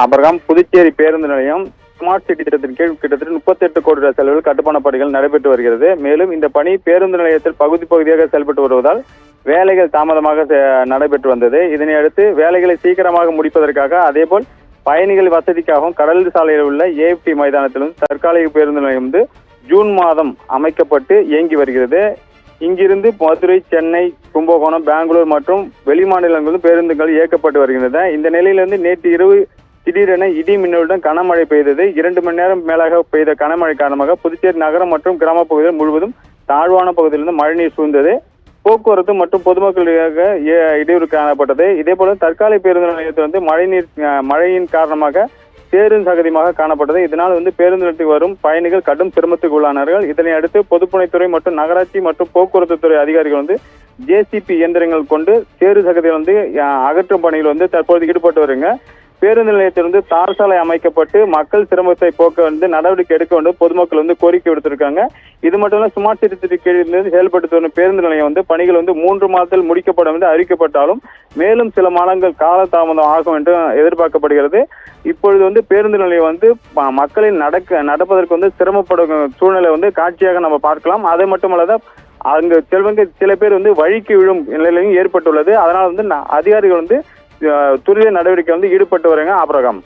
அபரகம் புதுச்சேரி பேருந்து நிலையம் smart city திட்டத்தின் கீழ் கிட்டத்தட்ட 38 கோடி ரூபாய் செலவில் கட்டுமான பணிகள் நடைபெற்று வருகிறது. மேலும் இந்த பணி பேருந்து நிலையத்தில் பகுதியாக செயல்பட்டு வருவதால் வேலைகள் தாமதமாக நடைபெற்று வந்தது. இதனை அடுத்து வேலைகளை சீக்கிரமாக முடிப்பதற்காக அதேபோல் பயணிகள் வசதிக்காகவும் கடல் சாலையில் உள்ள ஏஎஃப்டி மைதானத்திலும் தற்காலிக பேருந்து நிலையம் ஜூன் மாதம் அமைக்கப்பட்டு இயங்கி வருகிறது. இங்கிருந்து மதுரை, சென்னை, கும்பகோணம், பெங்களூர் மற்றும் வெளிமாநிலங்களிலும் பேருந்துகள் இயக்கப்பட்டு வருகின்றன. இந்த நிலையிலிருந்து நேற்று இரவு திடீரென இடி மின்னலுடன் கனமழை பெய்தது. 2 மணி நேரம் மேலாக பெய்த கனமழை காரணமாக புதுச்சேரி நகரம் மற்றும் கிராம பகுதிகள் முழுவதும் தாழ்வான பகுதியிலிருந்து மழைநீர் சூழ்ந்தது. போக்குவரத்து மற்றும் பொதுமக்களுக்காக இடையூறு காணப்பட்டது. இதே போல தற்காலிக பேருந்து நிலையத்தில் மழையின் காரணமாக சேரும் சகதியமாக காணப்பட்டது. இதனால் பேருந்து நிலையத்துக்கு வரும் பயணிகள் கடும் சிரமத்துக்கு உள்ளானார்கள். இதனை அடுத்து பொதுப்பணித்துறை மற்றும் நகராட்சி மற்றும் போக்குவரத்து துறை அதிகாரிகள் ஜேசிபி இயந்திரங்கள் கொண்டு சேறு சகதிகள் அகற்றும் பணியில் தற்போது ஈடுபட்டு வருங்க. பேருந்து நிலையத்தில் தார் சாலை அமைக்கப்பட்டு மக்கள் சிரமத்தை போக்க நடவடிக்கை எடுக்க வேண்டும் பொதுமக்கள் கோரிக்கை விடுத்திருக்காங்க. இது மட்டும் இல்ல, ஸ்மார்ட் சிட்டி கீழிருந்து செயல்பட்டு வரும் பேருந்து நிலையம் பணிகள் 3 மாதத்தில் முடிக்கப்படும் என்று அறிவிக்கப்பட்டாலும் மேலும் சில மாதங்கள் காலதாமதம் ஆகும் என்று எதிர்பார்க்கப்படுகிறது. இப்பொழுது பேருந்து நிலையம் மக்களின் நடப்பதற்கு சிரமப்படும் சூழ்நிலை காட்சியாக நம்ம பார்க்கலாம். அதை மட்டுமல்லாத அங்கு சில பேர் வழிக்கு விழும் நிலையிலும் ஏற்பட்டுள்ளது. அதனால் அதிகாரிகள் துரித நடவடிக்கை ஈடுபட்டு வராங்க. அபரகம்.